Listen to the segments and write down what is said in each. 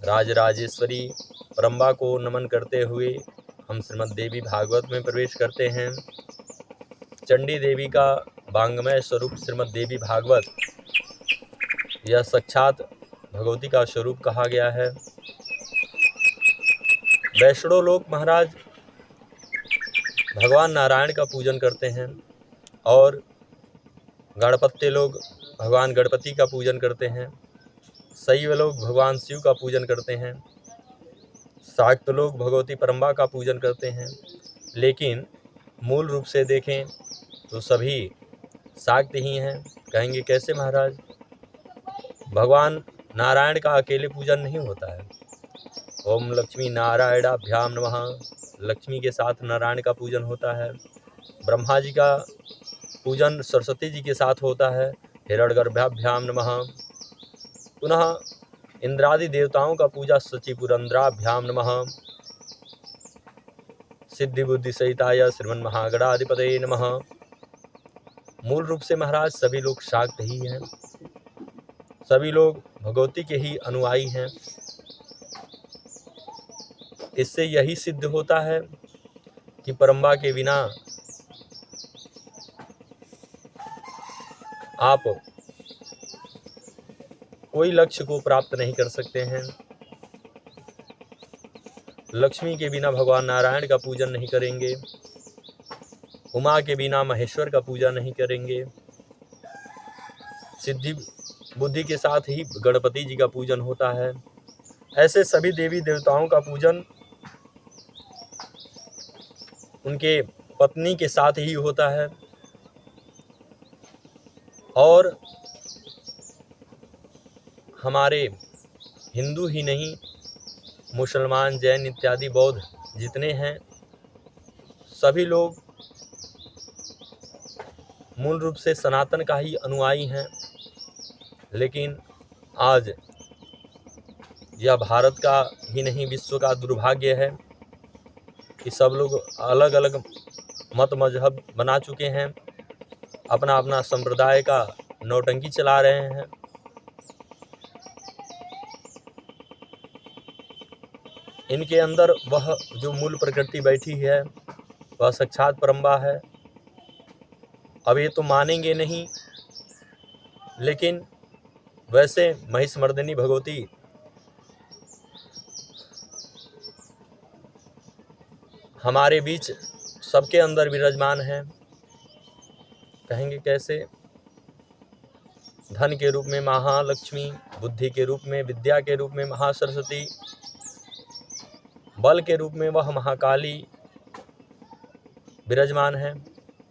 राजराजेश्वरी परम्बा को नमन करते हुए हम श्रीमद् देवी भागवत में प्रवेश करते हैं। चंडी देवी का वांग्मय स्वरूप श्रीमद् देवी भागवत, यह साक्षात भगवती का स्वरूप कहा गया है। वैष्णव लोग महाराज भगवान नारायण का पूजन करते हैं और गणपत्य लोग भगवान गणपति का पूजन करते हैं। शैव लोग भगवान शिव का पूजन करते हैं। शाक्त लोग भगवती परम्बा का पूजन करते हैं। लेकिन मूल रूप से देखें तो सभी शाक्त ही हैं। कहेंगे कैसे महाराज? भगवान नारायण का अकेले पूजन नहीं होता है। ओम लक्ष्मी नारायणाभ्याम नमः, लक्ष्मी के साथ नारायण का पूजन होता है। ब्रह्मा जी का पूजन सरस्वती जी के साथ होता है, हिरण्यगर्भाभ्याम नमः। पुनः इंद्रादि देवताओं का पूजा सचिपुरंद्राभ्याम नमः। सिद्धि बुद्धि सहिताय श्रीमन्महागणाधिपतये नमः। मूल रूप से महाराज सभी लोग शाक्त ही हैं, सभी लोग भगवती के ही अनुयायी हैं। इससे यही सिद्ध होता है कि परम्बा के बिना आप कोई लक्ष्य को प्राप्त नहीं कर सकते हैं। लक्ष्मी के बिना भगवान नारायण का पूजन नहीं करेंगे, उमा के बिना महेश्वर का पूजा नहीं करेंगे, सिद्धि बुद्धि के साथ ही गणपति जी का पूजन होता है। ऐसे सभी देवी देवताओं का पूजन उनके पत्नी के साथ ही होता है। और हमारे हिंदू ही नहीं, मुसलमान, जैन इत्यादि बौद्ध जितने हैं, सभी लोग मूल रूप से सनातन का ही अनुयायी हैं। लेकिन आज यह भारत का ही नहीं, विश्व का दुर्भाग्य है कि सब लोग अलग अलग मत मजहब बना चुके हैं, अपना अपना संप्रदाय का नौटंकी चला रहे हैं। इनके अंदर वह जो मूल प्रकृति बैठी है वह साक्षात परम्बा है। अब ये तो मानेंगे नहीं, लेकिन वैसे महिषमर्दिनी भगवती हमारे बीच सबके अंदर विराजमान है। कहेंगे कैसे? धन के रूप में महालक्ष्मी, बुद्धि के रूप में विद्या के रूप में महासरस्वती, बल के रूप में वह महाकाली विराजमान है।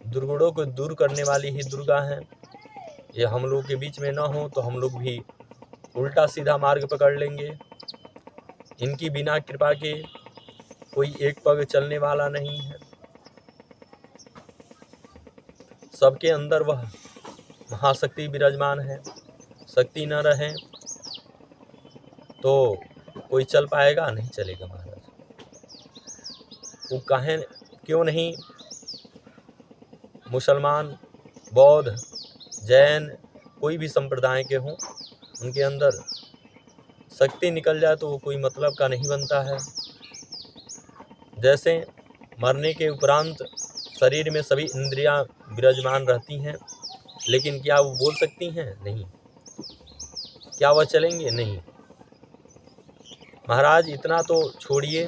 दुर्गुणों को दूर करने वाली ही दुर्गा हैं। ये हम लोग के बीच में न हो तो हम लोग भी उल्टा सीधा मार्ग पकड़ लेंगे। इनकी बिना कृपा के कोई एक पग चलने वाला नहीं है। सबके अंदर वह महाशक्ति विराजमान है। शक्ति न रहे तो कोई चल पाएगा? नहीं चलेगा महाराज। वो कहें क्यों नहीं, मुसलमान, बौद्ध, जैन, कोई भी संप्रदाय के हों, उनके अंदर शक्ति निकल जाए तो वो कोई मतलब का नहीं बनता है। जैसे मरने के उपरांत शरीर में सभी इंद्रियां विराजमान रहती हैं, लेकिन क्या वो बोल सकती हैं? नहीं। क्या वह चलेंगे? नहीं। महाराज इतना तो छोड़िए,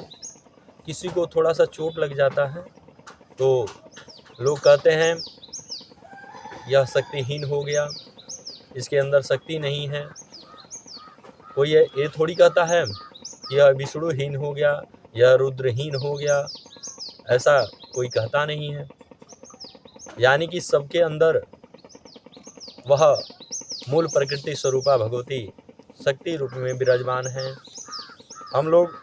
किसी को थोड़ा सा चोट लग जाता है तो लोग कहते हैं यह शक्तिहीन हो गया, इसके अंदर शक्ति नहीं है। कोई ये थोड़ी कहता है यह विष्णुहीन हो गया, यह रुद्रहीन हो गया, ऐसा कोई कहता नहीं है। यानी कि सबके अंदर वह मूल प्रकृति स्वरूपा भगवती शक्ति रूप में विराजमान है। हम लोग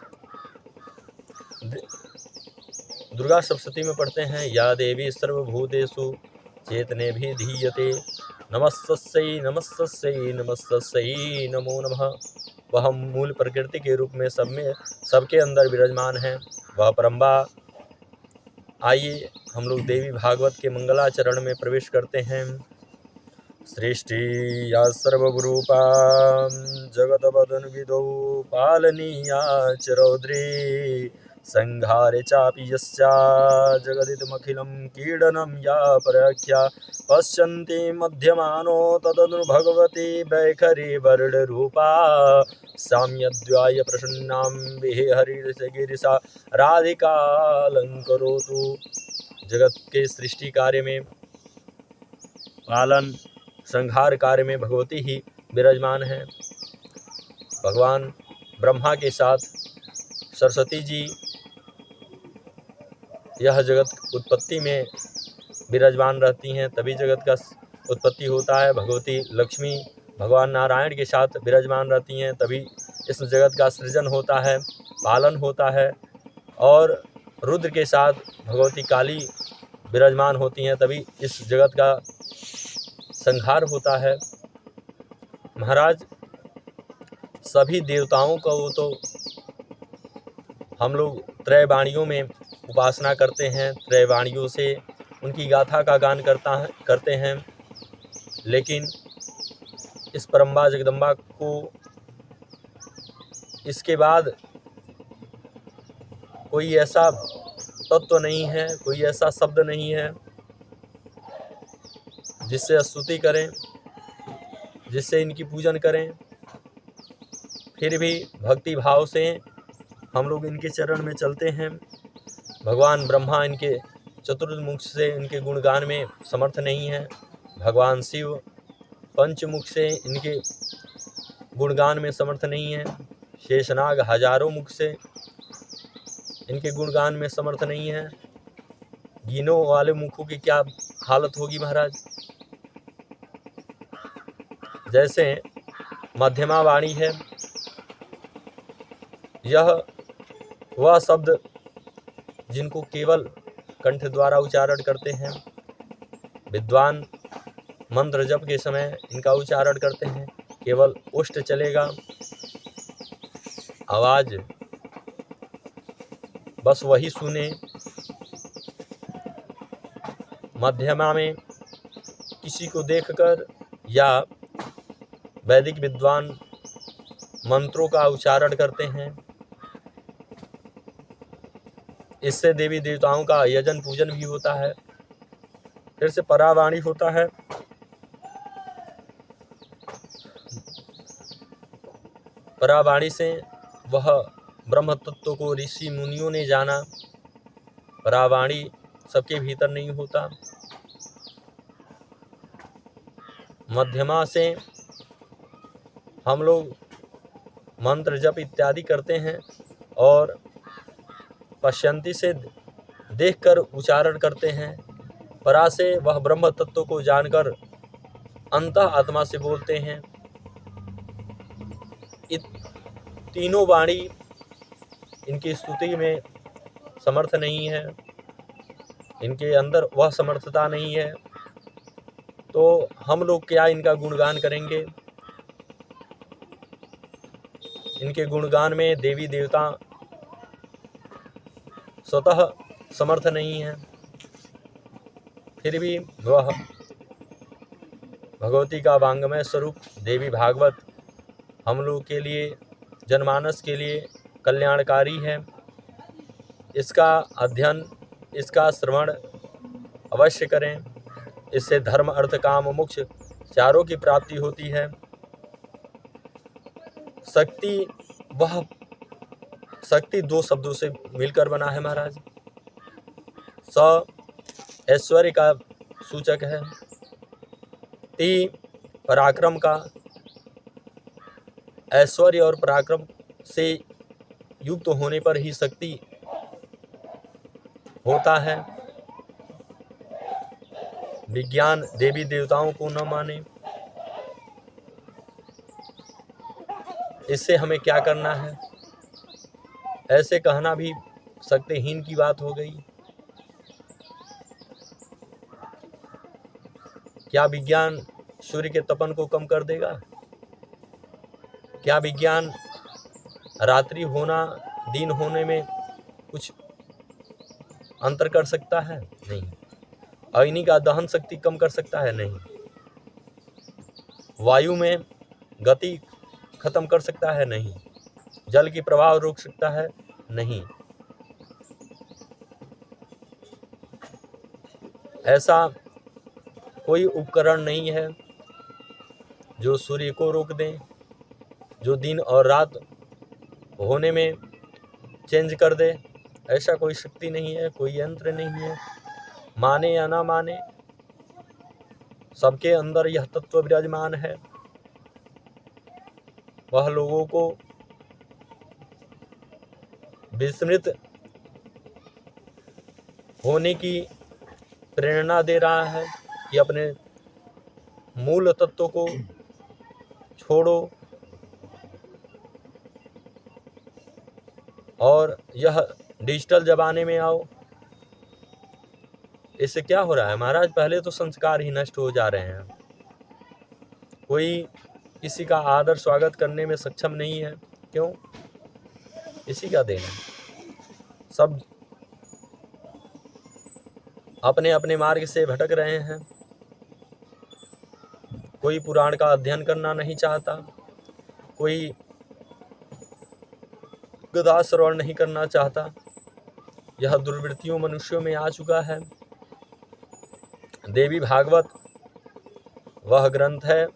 दुर्गा सप्तशती में पढ़ते हैं, या देवी सर्वभूतेषु चेतनेभिधीयते, नमस्तस्यै नमस्तस्यै नमस्तस्यै नमो नमः। वह मूल प्रकृति के रूप में सबके अंदर विराजमान है, वह परम्बा। आइए हम लोग देवी भागवत के मंगलाचरण में प्रवेश करते हैं। सृष्टि या सर्वरूपा जगतवदन्विदौ पालनीया च रौद्री संहारे चापि यस्या जगदिदमखिलं कीडनं या प्रख्या पश्यन्ति मध्यमानो तदनुर्भगवती वैखरी वर्णरूपा साम्यद्वाय प्रसन्नां विहरिगिरिसा राधिकालंकरोतु। जगत के सृष्टि कार्य में, पालन संहार कार्य में भगवती ही विराजमान है। भगवान ब्रह्मा के साथ सरस्वती जी यह जगत उत्पत्ति में विराजमान रहती हैं, तभी जगत का उत्पत्ति होता है। भगवती लक्ष्मी भगवान नारायण के साथ विराजमान रहती हैं, तभी इस जगत का सृजन होता है, पालन होता है। और रुद्र के साथ भगवती काली विराजमान होती हैं, तभी इस जगत का संहार होता है। महाराज, सभी देवताओं को तो हम लोग त्रैवाणियों में उपासना करते हैं, त्रैवाणियों से उनकी गाथा का गान करते हैं, लेकिन इस परम्बा जगदम्बा को इसके बाद कोई ऐसा तत्व नहीं है, कोई ऐसा शब्द नहीं है जिससे स्तुति करें, जिससे इनकी पूजन करें। फिर भी भक्ति भाव से हम लोग इनके चरण में चलते हैं। भगवान ब्रह्मा इनके चतुर्मुख से इनके गुणगान में समर्थ नहीं है। भगवान शिव पंचमुख से इनके गुणगान में समर्थ नहीं है। शेषनाग हजारों मुख से इनके गुणगान में समर्थ नहीं है। गिनों वाले मुखों की क्या हालत होगी महाराज। जैसे मध्यमा वाणी है, यह वह शब्द जिनको केवल कंठ द्वारा उच्चारण करते हैं। विद्वान मंत्र जप के समय इनका उच्चारण करते हैं, केवल ओष्ठ चलेगा, आवाज बस वही सुने। मध्यमा में किसी को देखकर या वैदिक विद्वान मंत्रों का उच्चारण करते हैं, इससे देवी देवताओं का यजन पूजन भी होता है। फिर से परावाणी होता है। परावाणी से वह ब्रह्म तत्व को ऋषि मुनियों ने जाना। परावाणी सबके भीतर नहीं होता। मध्यमा से हम लोग मंत्र जप इत्यादि करते हैं और पश्यंती से देखकर उच्चारण करते हैं। परा से वह ब्रह्म तत्व को जानकर अंतः आत्मा से बोलते हैं। तीनों वाणी इनकी स्तुति में समर्थ नहीं है, इनके अंदर वह समर्थता नहीं है, तो हम लोग क्या इनका गुणगान करेंगे। इनके गुणगान में देवी देवता स्वतः समर्थ नहीं है, फिर भी वह भगवती का वांगमय स्वरूप देवी भागवत हम लोग के लिए, जनमानस के लिए कल्याणकारी है। इसका अध्ययन, इसका श्रवण अवश्य करें। इससे धर्म अर्थ काम मोक्ष चारों की प्राप्ति होती है। शक्ति दो शब्दों से मिलकर बना है महाराज। स ऐश्वर्य का सूचक है, ती पराक्रम का। ऐश्वर्य और पराक्रम से युक्त होने पर ही शक्ति होता है। विज्ञान देवी देवताओं को न माने, इससे हमें क्या करना है। ऐसे कहना भी शक्तिहीन की बात हो गई। क्या विज्ञान सूर्य के तपन को कम कर देगा? क्या विज्ञान रात्रि होना दिन होने में कुछ अंतर कर सकता है? नहीं। अग्नि का दहन शक्ति कम कर सकता है? नहीं। वायु में गति खत्म कर सकता है? नहीं। जल की प्रवाह रोक सकता है? नहीं। ऐसा कोई उपकरण नहीं है जो सूर्य को रोक दें, जो दिन और रात होने में चेंज कर दे। ऐसा कोई शक्ति नहीं है, कोई यंत्र नहीं है। माने या ना माने, सबके अंदर यह तत्व विराजमान है। वह लोगों को विस्मृत होने की प्रेरणा दे रहा है कि अपने मूल तत्व को छोड़ो और यह डिजिटल ज़माने में आओ। इससे क्या हो रहा है महाराज? पहले तो संस्कार ही नष्ट हो जा रहे हैं। कोई किसी का आदर स्वागत करने में सक्षम नहीं है। क्यों? इसी का देन है। सब अपने अपने मार्ग से भटक रहे हैं। कोई पुराण का अध्ययन करना नहीं चाहता, कोई गदा श्रवण नहीं करना चाहता। यह दुर्वृत्तियों मनुष्यों में आ चुका है। देवी भागवत वह ग्रंथ है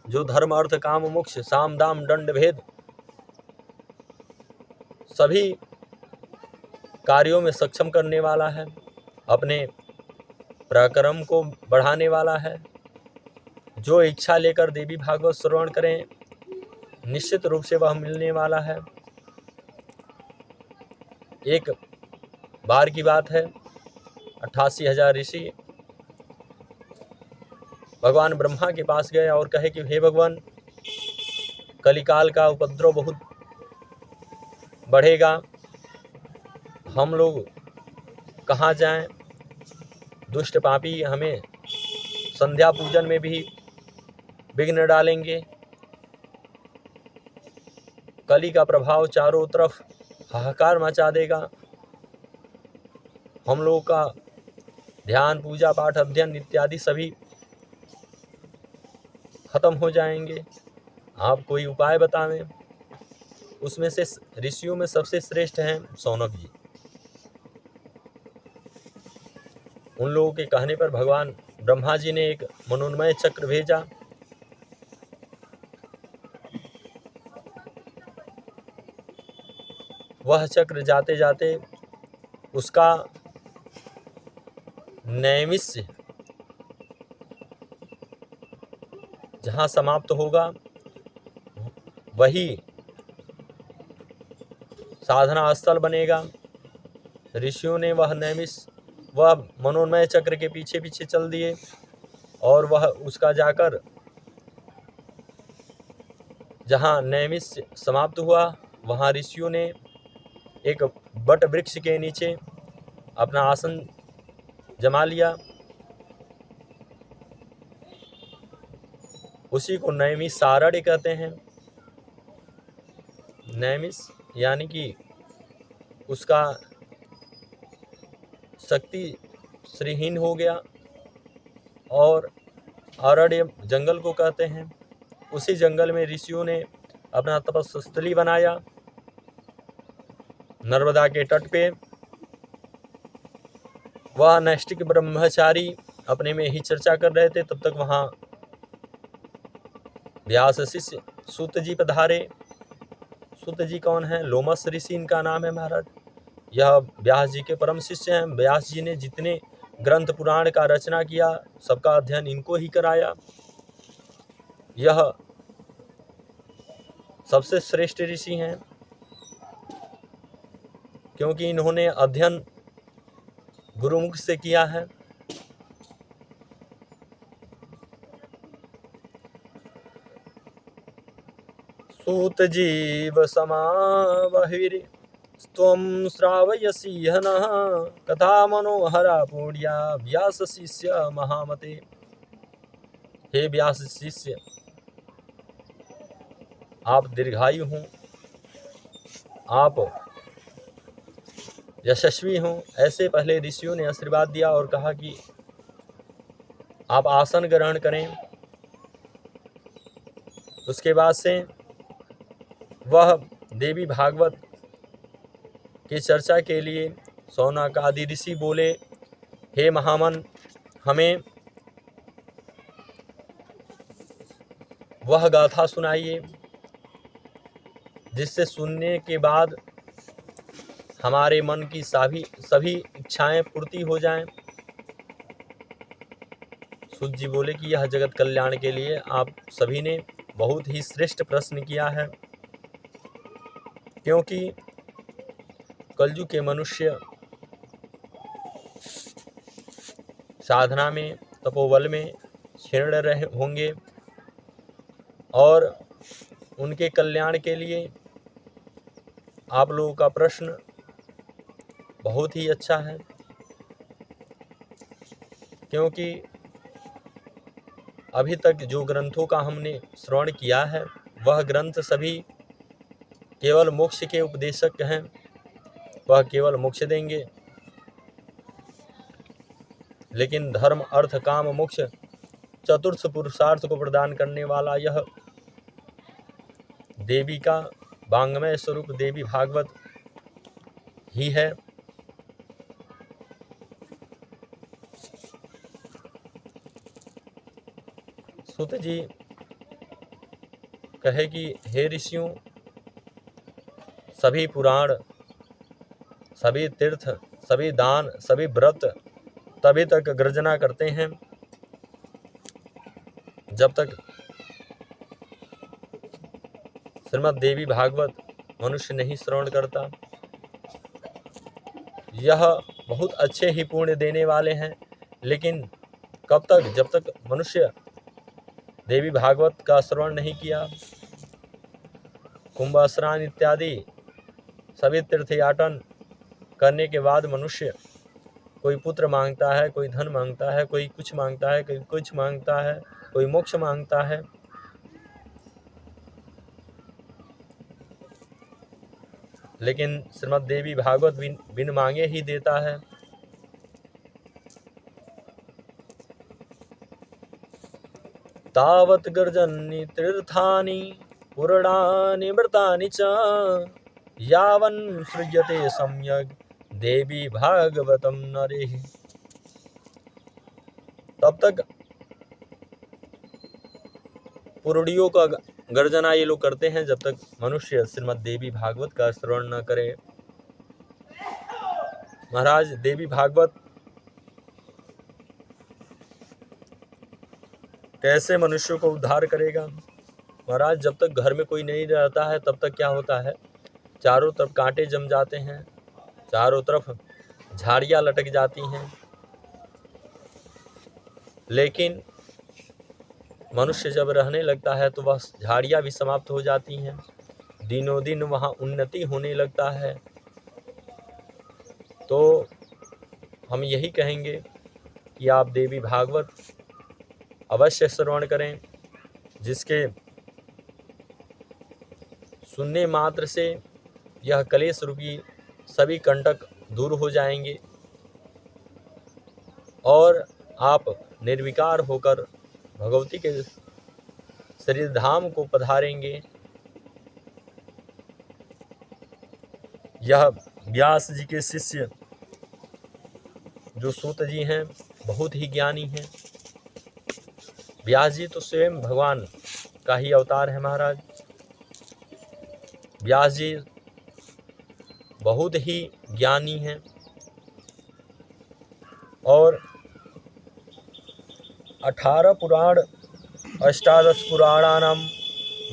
जो धर्म अर्थ काम मोक्ष साम दाम दंड भेद सभी कार्यों में सक्षम करने वाला है, अपने पराक्रम को बढ़ाने वाला है। जो इच्छा लेकर देवी भागवत श्रवण करें, निश्चित रूप से वह मिलने वाला है। एक बार की बात है, 88,000 ऋषि भगवान ब्रह्मा के पास गए और कहे कि हे भगवान, कलिकाल का उपद्रव बहुत बढ़ेगा, हम लोग कहाँ जाएं? दुष्ट पापी हमें संध्या पूजन में भी विघ्न डालेंगे। कली का प्रभाव चारों तरफ हाहाकार मचा देगा। हम लोगों का ध्यान, पूजा पाठ, अध्ययन इत्यादि सभी खत्म हो जाएंगे। आप कोई उपाय बतावें। उसमें से ऋषियों में सबसे श्रेष्ठ हैं सौनक जी। उन लोगों के कहने पर भगवान ब्रह्मा जी ने एक मनोन्मय चक्र भेजा। वह चक्र जाते जाते उसका नैमिष्य जहाँ समाप्त होगा वही साधना स्थल बनेगा। ऋषियों ने वह मनोन्मय चक्र के पीछे पीछे चल दिए और वह उसका जाकर जहाँ नैमिष्य समाप्त हुआ वहाँ ऋषियों ने एक बट वृक्ष के नीचे अपना आसन जमा लिया। उसी को नैमिषारण्य कहते हैं। नैमिष यानी कि उसका शक्ति श्रीहीन हो गया, और अरण्य जंगल को कहते हैं। उसी जंगल में ऋषियों ने अपना तपस्स्थली बनाया नर्मदा के तट पे। वह नैष्ठिक ब्रह्मचारी अपने में ही चर्चा कर रहे थे। तब तक वहाँ व्यास शिष्य सूत जी पधारे। सूत जी कौन है? लोमस ऋषि इनका नाम है महाराज। यह व्यास जी के परम शिष्य हैं। व्यास जी ने जितने ग्रंथ पुराण का रचना किया सबका अध्ययन इनको ही कराया। यह सबसे श्रेष्ठ ऋषि हैं क्योंकि इन्होंने अध्ययन गुरुमुख से किया है। सूत जीव समावहिरि त्वं श्रावयसि हनः कथा मनोहरा पुण्या व्यास शिष्य महामते। हे व्यास शिष्य, आप दीर्घायु हों, आप यशस्वी हों, ऐसे पहले ऋषियों ने आशीर्वाद दिया और कहा कि आप आसन ग्रहण करें। उसके बाद से वह देवी भागवत की चर्चा के लिए शौनक आदि ऋषि बोले, हे महामन, हमें वह गाथा सुनाइए जिससे सुनने के बाद हमारे मन की सभी इच्छाएं पूर्ति हो जाएं। सूत जी बोले कि यह जगत कल्याण के लिए आप सभी ने बहुत ही श्रेष्ठ प्रश्न किया है, क्योंकि कलयुग के मनुष्य साधना में, तपोबल में क्षीण रहे होंगे और उनके कल्याण के लिए आप लोगों का प्रश्न बहुत ही अच्छा है, क्योंकि अभी तक जो ग्रंथों का हमने श्रवण किया है वह ग्रंथ सभी केवल मोक्ष के उपदेशक हैं, वह केवल मोक्ष देंगे। लेकिन धर्म, अर्थ, काम, मोक्ष चतुर्थ पुरुषार्थ को प्रदान करने वाला यह देवी का वांग्मय स्वरूप देवी भागवत ही है। सूत जी कहे कि हे ऋषियों, सभी पुराण, सभी तीर्थ, सभी दान, सभी व्रत तभी तक गर्जना करते हैं जब तक श्रीमद् देवी भागवत मनुष्य नहीं श्रवण करता। यह बहुत अच्छे ही पुण्य देने वाले हैं, लेकिन कब तक? जब तक मनुष्य देवी भागवत का श्रवण नहीं किया। कुंभ स्नान इत्यादि सभी तीर्थयाटन करने के बाद मनुष्य कोई पुत्र मांगता है, कोई धन मांगता है, कोई कुछ मांगता है, कोई कुछ मांगता है, कोई मोक्ष मांगता है। लेकिन श्रीमद् देवी भागवत बिन मांगे ही देता है। तावत् गर्जन्नि तीर्थानि पुराणानि व्रतानि च यावन् सृज्यते सम्यग् देवी भागवतम नरेः। तब तक पुरुड़ियों का गर्जना ये लोग करते हैं जब तक मनुष्य श्रीमद् देवी भागवत का श्रवण न करे। महाराज, देवी भागवत कैसे मनुष्य को उद्धार करेगा? महाराज, जब तक घर में कोई नहीं रहता है तब तक क्या होता है, चारों तरफ कांटे जम जाते हैं, चारों तरफ झाड़ियाँ लटक जाती हैं। लेकिन मनुष्य जब रहने लगता है तो वह झाड़ियाँ भी समाप्त हो जाती हैं, दिनों दिन वहाँ उन्नति होने लगता है। तो हम यही कहेंगे कि आप देवी भागवत अवश्य श्रवण करें, जिसके सुनने मात्र से यह कलेश रूपी सभी कंटक दूर हो जाएंगे और आप निर्विकार होकर भगवती के शरीर धाम को पधारेंगे। यह व्यास जी के शिष्य जो सूत जी हैं बहुत ही ज्ञानी हैं। व्यास जी तो स्वयं भगवान का ही अवतार है। महाराज, व्यास जी बहुत ही ज्ञानी हैं और 18 पुराण, 18 पुराणानां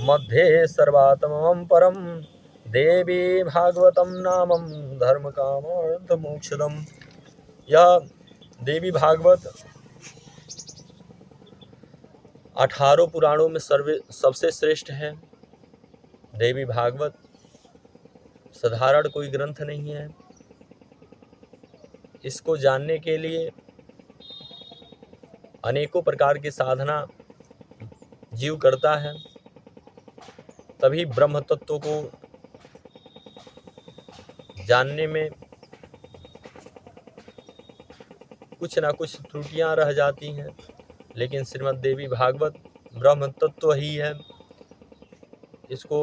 मध्ये सर्वात्मं परम देवी भागवतम नामम धर्म कामार्थ मोक्षदम। यह देवी भागवत 18 पुराणों में सबसे श्रेष्ठ है। देवी भागवत साधारण कोई ग्रंथ नहीं है। इसको जानने के लिए अनेकों प्रकार की साधना जीव करता है, तभी ब्रह्म तत्व को जानने में कुछ ना कुछ त्रुटियां रह जाती हैं। लेकिन श्रीमद् देवी भागवत ब्रह्म तत्व ही है। इसको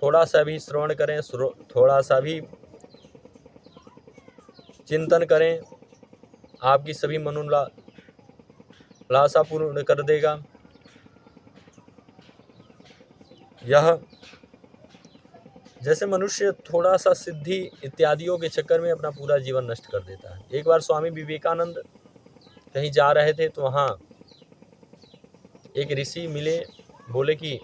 थोड़ा सा भी श्रवण करें, थोड़ा सा भी चिंतन करें, आपकी सभी मनोलासा पूर्ण कर देगा। यह जैसे मनुष्य थोड़ा सा सिद्धि इत्यादियों के चक्कर में अपना पूरा जीवन नष्ट कर देता है। एक बार स्वामी विवेकानंद कहीं जा रहे थे तो वहाँ एक ऋषि मिले, बोले कि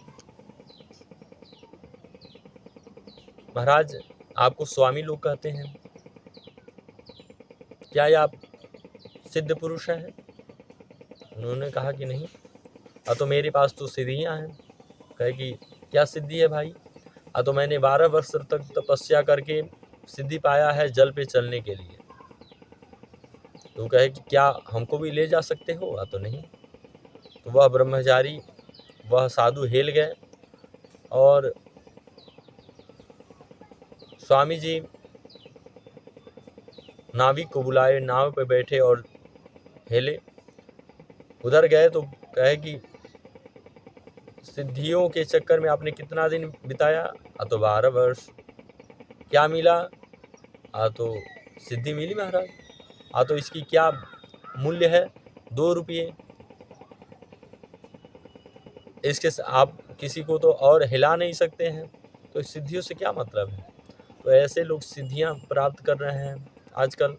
महाराज आपको स्वामी लोग कहते हैं, क्या ये आप सिद्ध पुरुष हैं? उन्होंने कहा कि नहीं, तो मेरे पास तो सिद्धियाँ हैं। कहे कि क्या सिद्धि है भाई? तो मैंने 12 वर्ष तक तपस्या करके सिद्धि पाया है जल पे चलने के लिए। तो कहे कि क्या हमको भी ले जा सकते हो? तो नहीं। तो वह ब्रह्मचारी, वह साधु हिल गए और स्वामी जी नाविक को बुलाए, नाव पे बैठे और हिले। उधर गए तो कहे कि सिद्धियों के चक्कर में आपने कितना दिन बिताया? तो 12 वर्ष। क्या मिला? तो सिद्धि मिली महाराज। तो इसकी क्या मूल्य है? 2 रुपये। इसके आप किसी को तो और हिला नहीं सकते हैं, तो इस सिद्धियों से क्या मतलब है? तो ऐसे लोग सिद्धियां प्राप्त कर रहे हैं आजकल।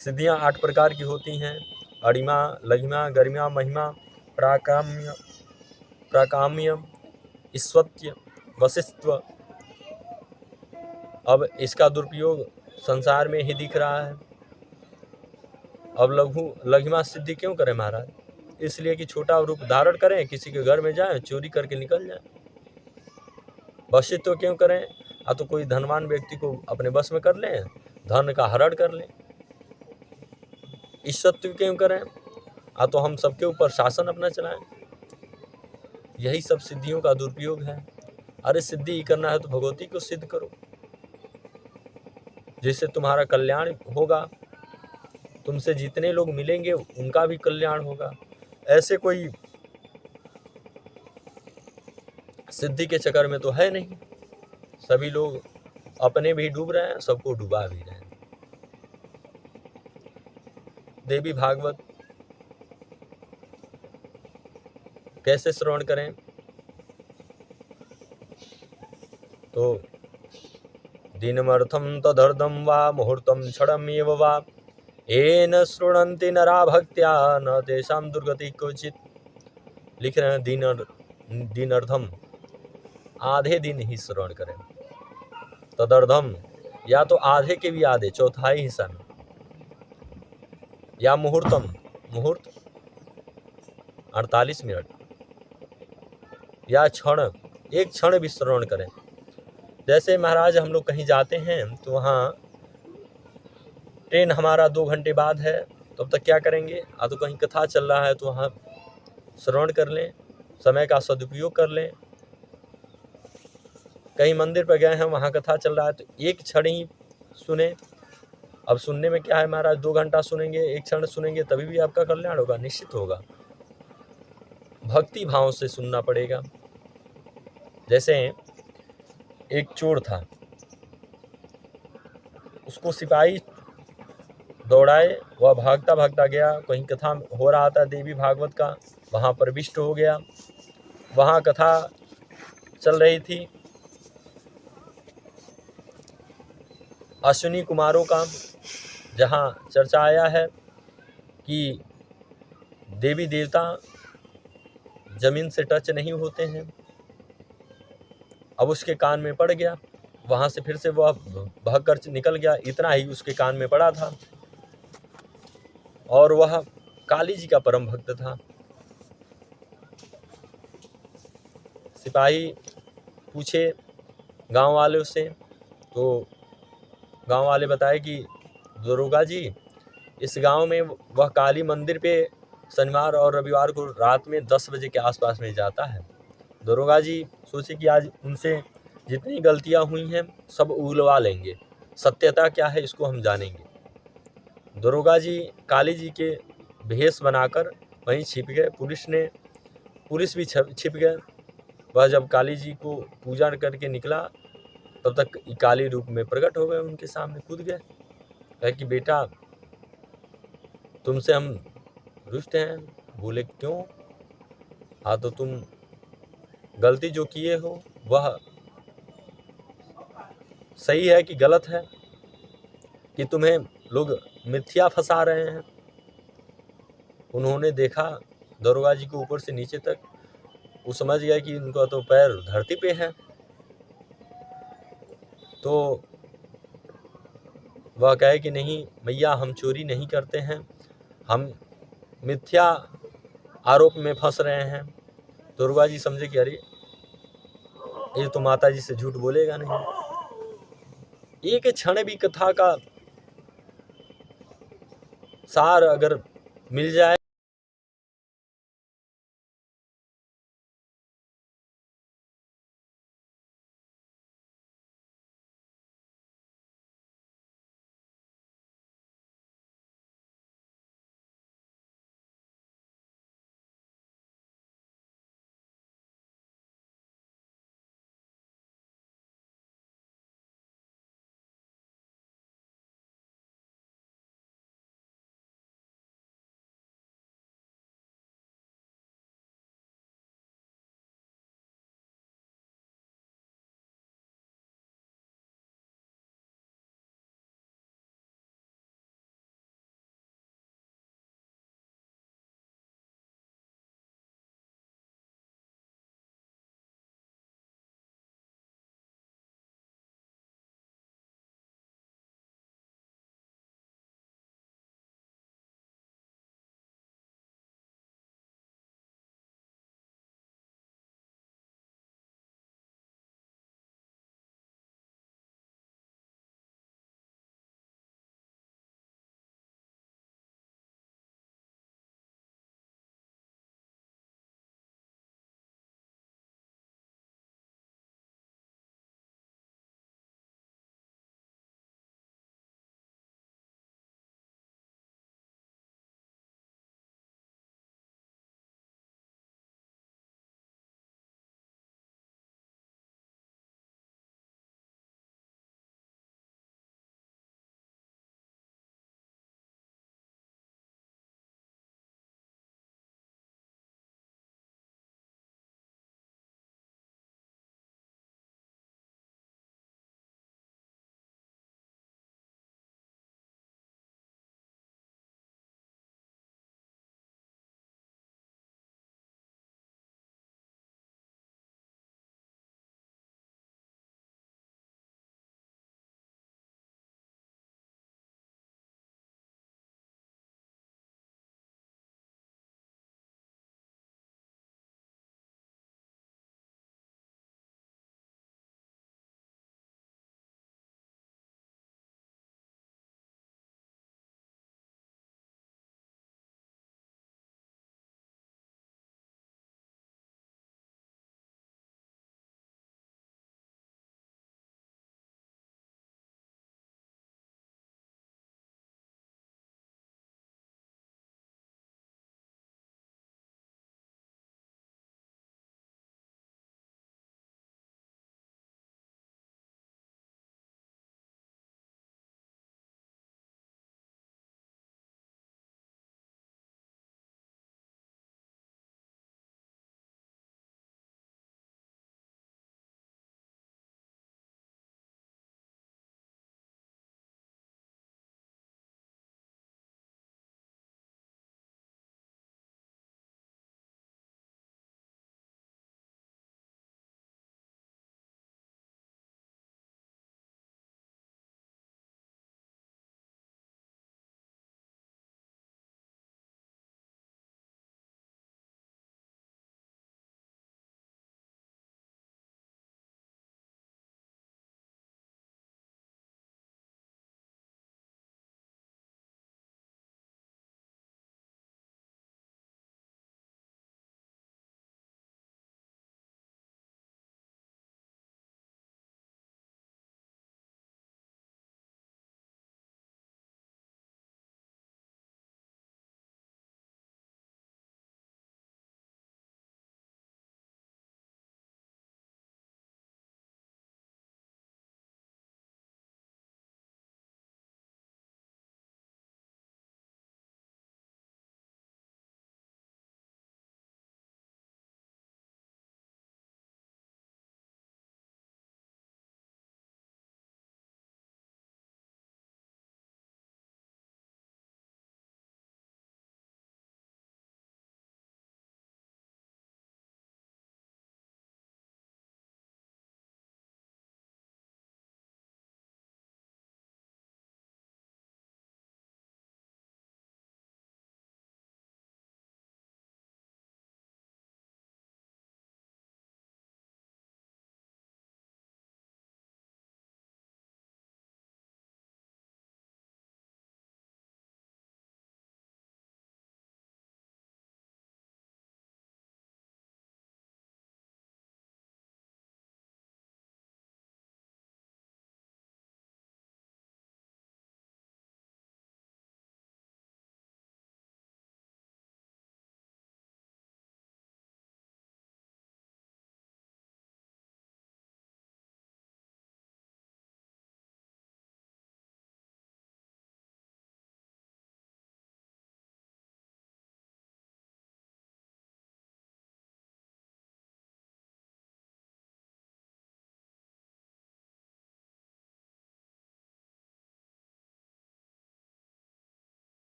सिद्धियां 8 प्रकार की होती हैं: अणिमा, लघिमा, गरिमा, महिमा, प्राकाम्य, ईश्वत्य, वशिष्ठत्व। अब इसका दुरुपयोग संसार में ही दिख रहा है। अब लघिमा सिद्धि क्यों करें महाराज? इसलिए कि छोटा रूप धारण करें, किसी के घर में जाएं, चोरी करके निकल जाएं। वशिष्ठ क्यों करें? तो कोई धनवान व्यक्ति को अपने बस में कर लें, धन का हरण कर लें। ईश्वरत्व क्यों करें? तो हम सबके ऊपर शासन अपना चलाएं। यही सब सिद्धियों का दुरुपयोग है। अरे सिद्धि करना है तो भगवती को सिद्ध करो, जिससे तुम्हारा कल्याण होगा, तुमसे जितने लोग मिलेंगे उनका भी कल्याण होगा। ऐसे कोई सिद्धि के चक्कर में तो है नहीं। सभी लोग अपने भी डूब रहे हैं, सबको डुबा भी रहे हैं। देवी भागवत कैसे श्रवण करें? तो दिनमर्थम तदर्धम वा मुहूर्तम क्षणमेव वा येन शृण्वन्ति नरा भक्त्या न तेषां दुर्गति क्वचित्। लिख रहे हैं दिनर्धम, आधे दिन ही श्रवण करें। तदर्धम, या तो आधे के भी आधे, चौथाई हिस्सा में। या मुहूर्तम, मुहूर्त 48 मिनट। या क्षण, एक क्षण भी श्रवण करें। जैसे महाराज हम लोग कहीं जाते हैं तो वहाँ ट्रेन हमारा 2 घंटे बाद है, तब तक क्या करेंगे? तो कहीं कथा चल रहा है तो वहाँ श्रवण कर लें, समय का सदुपयोग कर लें। कहीं मंदिर पर गए हैं, वहाँ कथा चल रहा है तो एक क्षण ही सुने। अब सुनने में क्या है महाराज, 2 घंटा सुनेंगे, एक क्षण सुनेंगे, तभी भी आपका कल्याण होगा, निश्चित होगा। भक्ति भाव से सुनना पड़ेगा। जैसे एक चोर था, उसको सिपाही दौड़ाए, वह भागता भागता गया, कहीं कथा हो रहा था देवी भागवत का, वहाँ प्रविष्ट हो गया। वहाँ कथा चल रही थी अश्विनी कुमारों का, जहाँ चर्चा आया है कि देवी देवता जमीन से टच नहीं होते हैं। अब उसके कान में पड़ गया, वहाँ से फिर से वह भाग कर निकल गया, इतना ही उसके कान में पड़ा था। और वह काली जी का परम भक्त था। सिपाही पूछे गांव वालों से, तो गांव वाले बताए कि दरोगा जी, इस गांव में वह काली मंदिर पे शनिवार और रविवार को रात में 10 बजे के आसपास में जाता है। दरोगा जी सोचे कि आज उनसे जितनी गलतियां हुई हैं सब उगलवा लेंगे, सत्यता क्या है इसको हम जानेंगे। दरोगा जी काली जी के भेष बनाकर वहीं छिप गए। पुलिस भी छिप गए। वह जब काली जी को पूजा करके निकला तब तक काली रूप में प्रकट हो गए, उनके सामने कूद गए। कहा कि बेटा तुमसे हम रुष्ट हैं। बोले क्यों? हाँ तो तुम गलती जो किए हो वह सही है कि गलत है, कि तुम्हें लोग मिथ्या फंसा रहे हैं। उन्होंने देखा दरोगा जी को ऊपर से नीचे तक, वो समझ गया कि उनका तो पैर धरती पे है। तो वह कहे कि नहीं भैया, हम चोरी नहीं करते हैं, हम मिथ्या आरोप में फंस रहे हैं। दरोगा जी समझे कि अरे ये तो माता जी से झूठ बोलेगा नहीं। एक क्षण भी कथा का सार अगर मिल जाए